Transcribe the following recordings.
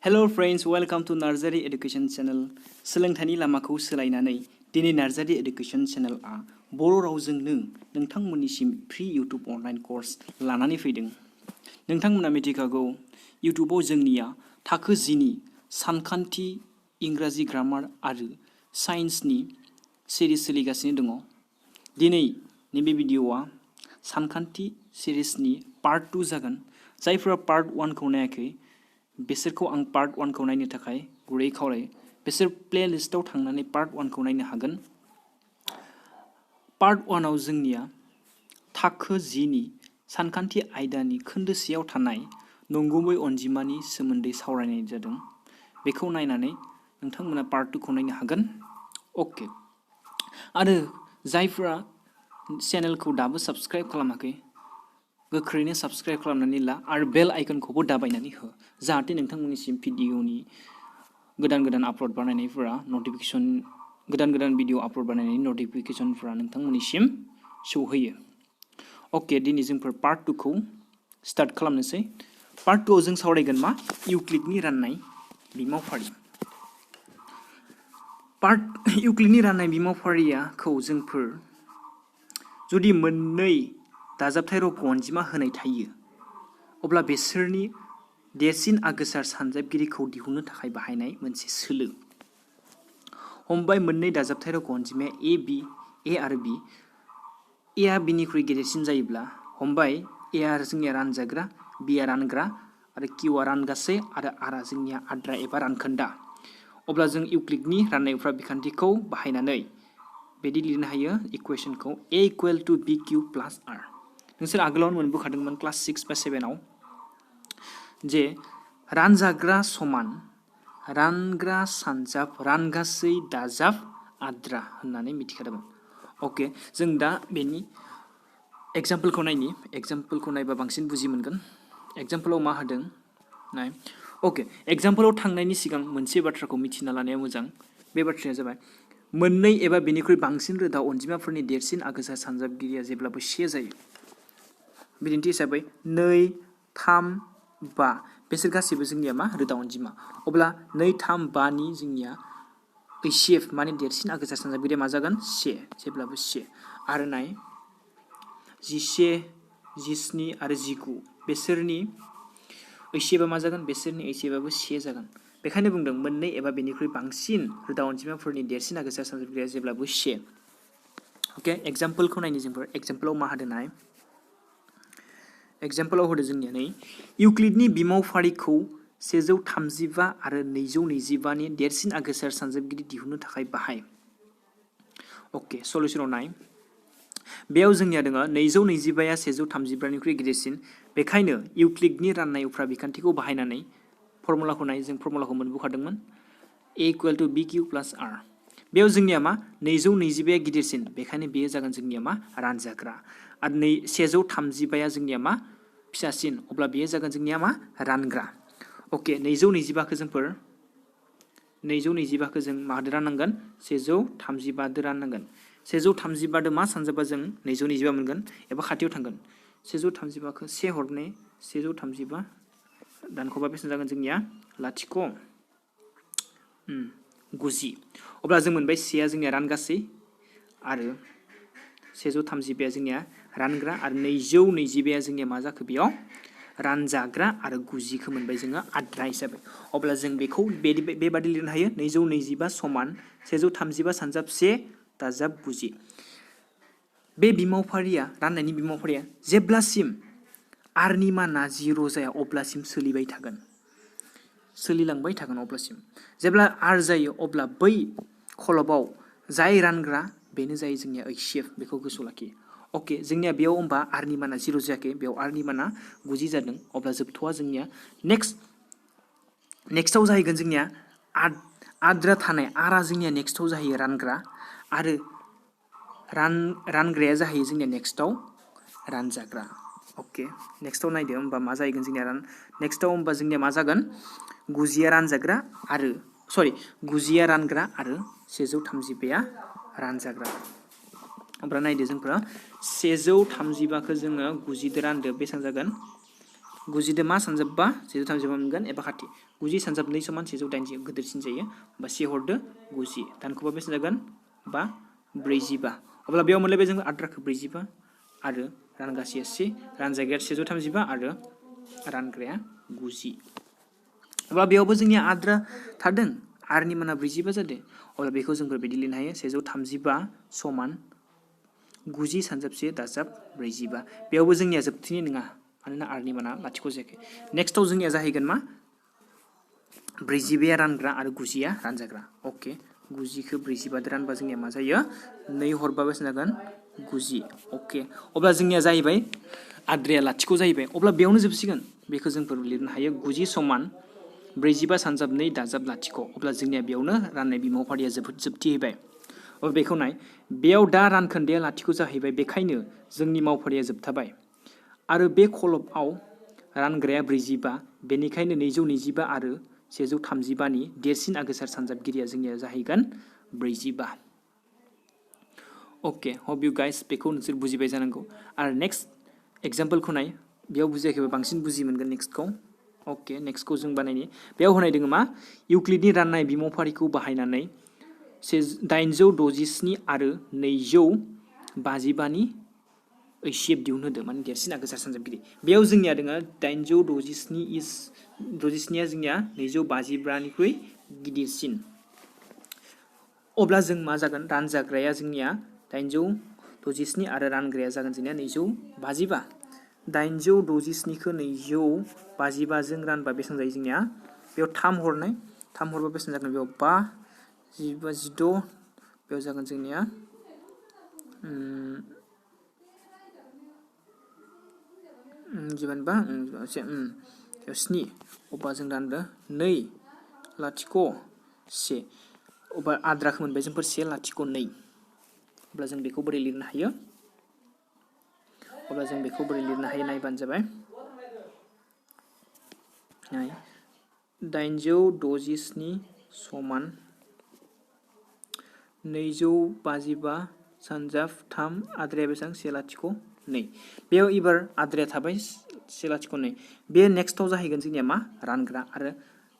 Hello friends, welcome to Nursery Education Channel. सोलोंथाइनि लामाखौ सोलायनानै दिनै Nursery Education Channel आ बर' रावजोंनो नोंथांमोननिसिम फ्रि YouTube अनलाइन कर्स लानानै फैदों। नोंथांमोना मिथिखागौ YouTubeआव जोंनिया थाखो 10 नि सानखान्थि, इंराजि ग्रामार आरो साइन्सनि सिरिज सोलिगासिनो दङ। दिनै नैबे भिडिअआ सानखान्थि सिरिजनि पार्ट 2 जागोन। जायफोरा पार्ट 1 खौ नायाखै बिसोरखौ आं पार्ट 1 खौ नायनो थाखाय गुरै खावलायो। बिसोर प्लेलिस्टआव थांनानै पार्ट 1 खौ नायनो हागोन। पार्ट 1 आव जोंनिया थाखो 10 नि सानखान्थि आयदानि खोन्दोसेयाव थानाय नंगुबै अनजिमानि सोमोन्दै सावरायनाय जादों। बेखौ नायनानै नोंथांमोना पार्ट 2 खौ नायनो हागोन। ओके। आरो जायफोरा चेनेलखौ दाबो साबस्क्राइब खालामाखै गोख्रैनो साबस्क्राइब खालामनानै ला आरो बेल आइकनखौबो दाबायनानै हो जाहाथे नोंथांमोननिसिम भिडिअनि गोदान आपल'ड बानायनायफोरा नटिफिकेसन गोदान भिडिअ आपल'ड बानायनायनि नटिफिकेसनफोरा नोंथांमोननिसिम सौहैयो। ओके, दिनै जोंफोर पार्ट 2 खौ स्टार्ट खालामनोसै। पार्ट 2 आव जों सावरायगोन मा इउक्लिडनि राननाय बिमावफारि। इउक्लिडनि राननाय बिमावफारिखौ जोंफोर जुदि मोननै दाजाबथाय र'खौ अनजिमा होनाय थायो अब्ला बिसोरनि देरसिन आगोसार सानजाबगिरिखौ दिहुननो थाखाय बाहायनाय मोनसे सोलो। हमबाय मोननै दाजाबथाय र'खौ अनजिमाया ए आरो बि। ए आ बिनिख्रुइ गेदेरसिन जायोब्ला हमबाय ए आ जोंनिया रानजाग्रा, बि आ रानग्रा आरो किउ आ रानगासै आरो आर आ जोंनिया आद्रा एबा रानखोन्दा। अब्ला जों इउक्लिडनि राननाय उफ्रा बिखान्थिखौ बाहायनानै बिदि लिरनो हायो इकुवेशनखौ ए इकुवेल टु बि किउ प्लास आर। नोंसोर आगोलावनो मोनबोखादोंमोन क्लास 6 बा 7 आव जे रानजाग्रा समान रानग्रा सानजाब रानगासै दाजाब आद्रा होननानै मिथिखादोंमोन। ओके, जों दा बेनि एग्जाम्पलखौ नायनि। एग्जाम्पलखौ नायबा बांसिन बुजि मोनगोन। एग्जाम्पलाव मा होदों नाय। ओके, एग्जाम्पलाव थांनायनि सिगां मोनसे बाथ्राखौ मिथिना लानाया मोजां। बे बाथ्राया जाबाय मोननै एबा बेनिख्रुइ बांसिन रोदा अनजिमाफोरनि देरसिन आगोसार सानजाबगिरिया जेब्लाबो से जायो। बिदिन्थि हिसाबै 2, 3, 5 बिसोर गासैबो जोंनिया मा रोदा अनजिमा। अब्ला 2, 3, 5 नि जोंनिया HCF माने देरसिन आगोसार सानजाबगिरिया मा जागोन से, जेब्लाबो से। आरो नाय 11, 17 आरो 19 बिसोरनि HCF आ मा जागोन बिसोरनि HCF आबो से जागोन। बेखायनो बुंदों मोननै एबा बेनिख्रुइ बांसिन रोदा अनजिमाफोरनि देरसिन आगोसार सानजाबगिरिया जेब्लाबो से। ओके, एग्जाम्पलखौ नायनि जोंफोर। एग्जाम्पलाव मा होदों नाय। एग्जाम्पलाव होदो जोंनिया नै इउक्लिडनि बिमावफारिखौ 135 आरो 225 नि देरसिन आगोसार सानजाबगिरि दिहुननो थाखाय बाहाय। ओके, सल्युशनाव नाय। बेयाव जोंनिया दङ 225 आ 135 निख्रुइ गिदिरसिन। बेखायनो इउक्लिडनि राननाय उफ्रा बिखान्थिखौ बाहायनानै फर्मुलाखौ नाय। जों फर्मुलाखौ मोनबोखादोंमोन ए इकुवेल टु बि किउ प्लास आर। बेयाव जोंनिया मा 225 गिदिरसिन, बेखायनो बेयो जागोन जोंनिया मा रानजाग्रा। आरो 135 आ जोंनिया मा फिसासिन, अब्ला बेयो जागोन जोंनिया मा रानग्रा। ओके, 225 खौ जोंफोर 225 खौ जों मादो राननांगोन 135 दो राननांगोन। 135 दो मा सानजाबा जों 225 मोनगोन एबा खाथियाव थांगोन। 135 खौ 1 हरने 135 दानख'बा बेसेबां जागोन जोंनिया 0.90। अब्ला जों मोनबाय से आ जोंनिया रानगासै आरो 135 आ जोंनिया रानग्रा आरो 225 आ जोंनिया मा जाखो बेयाव रानजाग्रा आरो 90 खौ मोनबाय जोङो आद्रा हिसाबै। अब्ला जों बेखौ बेबादि लिरनो हायो 225 समान 135 सानजाब 1 दाजाब 90। बे बिमावफारिया राननायनि बिमावफारिया जेब्लासिम आरनि माना 0 जाया अब्लासिम सोलिबाय थागोन, सोलिलांबाय थागोन अब्लासिम। जेब्ला आर जायो अब्ला बै खलबाव जाय रानग्रा बेनो जायो जोंनिया HCF। बेखौ गोसोआव लाखि। ओके, जोंनिया बेयाव होमबा आरनि माना 0 जायाखै, बेयाव आरनि माना 90 जादों। अब्ला जोबथ'आ जोंनिया नेक्स्टआव जाहैगोन जोंनिया आद्रा थानाय आरआ जोंनिया नेक्स्टआव जाहैयो रानग्रा आरो रानग्राया जाहैयो जोंनिया नेक्स्टआव रानजाग्रा। ओके, नेक्स्टआव नायदो होमबा मा जाहैगोन जोंनिया नेक्स्टआव होमबा जोंनिया मा जागोन 90 आ रानजाग्रा आरो 90 आ रानग्रा आरो 135 आ रानजाग्रा। ओमफ्राय नायदो जोंफोरा 135 खौ जोङो 90 दो रानदो बेसेबां जागोन 90 मा सानजाब 5 135 मोनगोन एबा खाथि 90 सानजाब 2 समान 180 गिदिरसिन जायो होमबा से हरदो 90 दानख'बा बेसेबां जागोन 5 45 अब्ला बेयाव मोनलायबाय जों आद्राखौ 45 आरो रानगासेया से रानजायगाया 135 आरो रानग्राया 90 अब्ला बेयावबो जोंनिया आद्रा थादों आरनि माना 45 जादों अब्ला बेखौ जों बेबायदि लिरनो हायो 135 समान 90 सानजाब 1 दाजाब 45 बेयावबो जोंनिया जोबथिनि नङा मानोना आरनि माना लाथिख' जायाखै नेक्स्टआव जोंनिया जाहैगोन मा 45 रानग्रा आरो 90 रानजाग्रा अके 90 खौ 45 रानबा जोंनिया मा जायो 2 हरबा बेसेबां जागोन 90 अके अब्ला जोंनिया जाहैबाय आद्राया लाथिख' जाहैबाय अब्ला बेयावनो जोबसिगोन बेखौ जोंफोर लिरनो हायो 90 समान 45 सानजाब 2 दाजाब लाथिख' अब्ला जोंनिया बेयावनो राननाय बिमाव फारिया जोबथिहैबाय अब्ला बेखौ नाय बेयाव दा रानखोन्दाया लाथिख' जाहैबाय बेखायनो जोंनि मावफारिया जोबथाबाय आरो बे खलबआव रानग्राया 45 बेनिखायनो 225 आरो 135 नि देरसिन आगोसार सानजाबगिरिया जोंनिया जाहैगोन 45 ओके होप यू गाइस बेखौ नोंसोर बुजिबाय जानांगौ आरो नेक्स्ट एग्जाम्पलखौ नाय बेयाव बुजियाखैबा बांसिन बुजि मोनगोन नेक्स्टखौ ओके नेक्स्टखौ जों बानायनि बेयाव होनाय दङ मा इउक्लिडनि राननाय बिमावफारिखौ बाहायनानै 867 आरो 255 नि ओइसिएफ दिहुनहोदो माने देरसिन आगोसार सानजाबगिरि बेयाव जोंनिया दङ 867 जोंनिया 255 निख्रुइ गिदिरसिन अब्ला जों मा जागोन रानजाग्राया जोंनिया 867 आरो रानग्राया जागोन जोंनिया 255 867 खौ 255 जों रानबा बेसेबां जायो जोंनिया बेयाव 3 हरबा बेसेबां जागोन बेयाव 5 16 बेयाव जागोन जोंनिया 7 अब्ला जों रानदो 2 लाथिख' 1 अब्ला आद्राखौ मोनबाय जोंफोर 1 लाथिख' 2 अब्ला जों बेखौ बोरै लिरनो हायो नायबानो जाबाय 867 समान 255 सानजाब 3 आद्राया बेसेबां 1 लाथिख' 2 बेयाव एबार आद्राया थाबाय 1 लाथिख' 2 बे नेक्स्टआव जाहैगोन जोंनिया मा रानग्रा आरो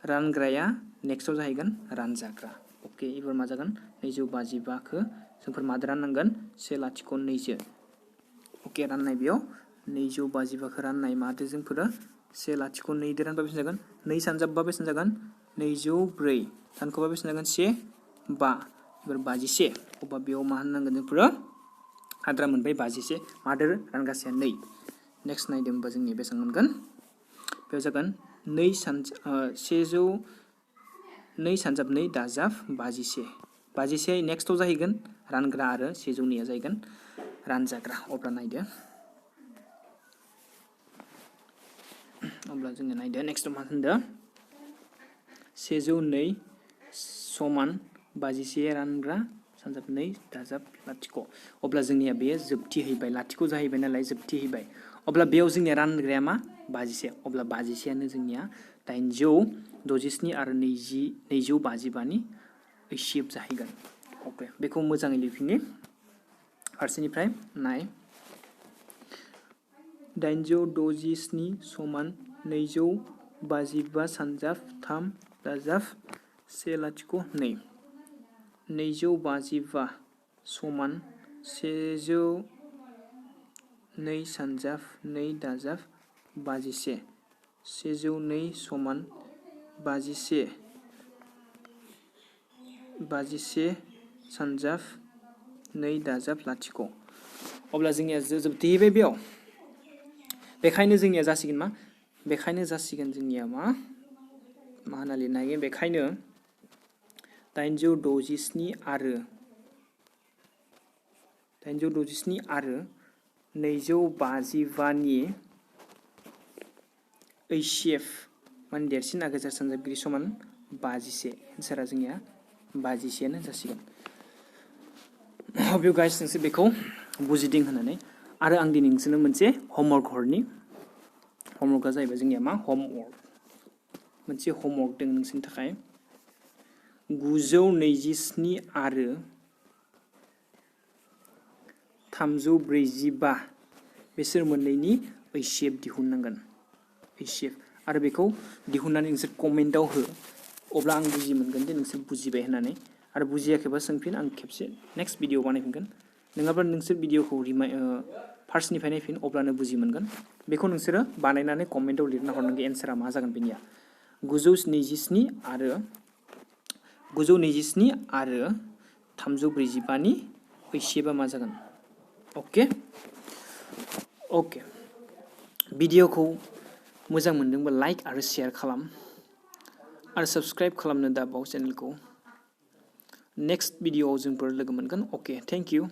रानग्राया नेक्स्टआव जाहैगोन रानजाग्रा ओके एबार मा जागोन 255 खौ जोंफोर मादो राननांगोन 1 लाथिख' 2 जो ओके राननाय बेयाव 255 खौ राननाय मादो जोंफोर 1 लाथिख' 2 दो रानबा बेसेबां जागोन 2 सानजाबबा बेसेबां जागोन 204 दानख'बा बेसेबां जागोन 1 5 एबार 51 अब्ला बेयाव मा होननांगोन जोंफोर आद्रा मोनबाय 51 मादो रानगासेया 2 नेक्स्ट नायदो होमबा जोंनि बेसेबां मोनगोन बेयाव जागोन 2 सानजाब 2 दाजाब 51 नेक्स्टआव जाहैगोन रानग्रा आरो 102 जाहैगोन रानजाग्रा अब्ला नायदो अब्ला जोङो नायदो नेक्स्टआव मा होनदों 102 समान 51 रानग्रा सानजाब 2 दाजाब लाथिख' अब्ला जोंनिया बेयो जोबथिहैबाय लाथिख' जाहैबाय नालाय जोबथिहैबाय अब्ला बेयाव जोंनिया रानग्राया मा 51 अब्ला 51 जोंनिया 867 आरो 255 नि ओइसिएफ जाहैगोन अके बेखौ मोजाङै लिरफिननि फारसेनिफ्राय नाय 867 समान 255 सानजाब 3 दाजाब 1 लाथिख' 2 255 समान 102 सानजाब 2 दाजाब 51 102 समान 51 सानजाब 2 दाजाब लाथिख' अब्ला जोंनिया जोबथेहैबाय बेयाव बेखायनो जोंनिया जासिगोन जोंनिया मा होनना लिरनो हायो बेखायनो 867 आरो 255 नि ओइसिएफ माने देरसिन आगोसार सानजाबगिरि समान 51 एन्सारा जोंनिया 51 जासिगोन होप यू गाइस नोंसोर बेखौ बुजिदों होननानै आरो आं दिनै नोंसोरनो मोनसे होमवर्क हरनि होमवर्कआ जाहैबाय जोंनिया मा मोनसे होमवर्क दं नोंसोरनि थाखाय 927 आरो 345 बिसोर मोननैनि ओइसिएफ दिहुननांगोन HCF आरो बेखौ दिहुननानै नोंसोर कमेन्टआव हो अब्ला आं बुजि मोनगोन दि नोंसोर बुजिबाय होननानै आरो बुजियाखैबा सोंफिन आं खेबसे नेक्स्ट भिडिअ बानायफिनगोन नङाब्ला नोंसोर भिडिअखौ फार्स्टनिफ्राय नायफिन अब्लानो बुजि मोनगोन बेखौ नोंसोरो बानायनानै कमेन्टआव लिरना हरनांगौ एन्सारा मा जागोन बेनिया 927 आरो 345 नि HCF मा जागोन अके भिडिअखौ मोजां मोनदोंबा लाइक आरो शेयार खालाम आरो साबस्क्राइब खालामनो दाबाव चेनेलखौ नेक्स्ट भिडिअआव जोंफोर लोगो मोनगोन अके थेंक इउ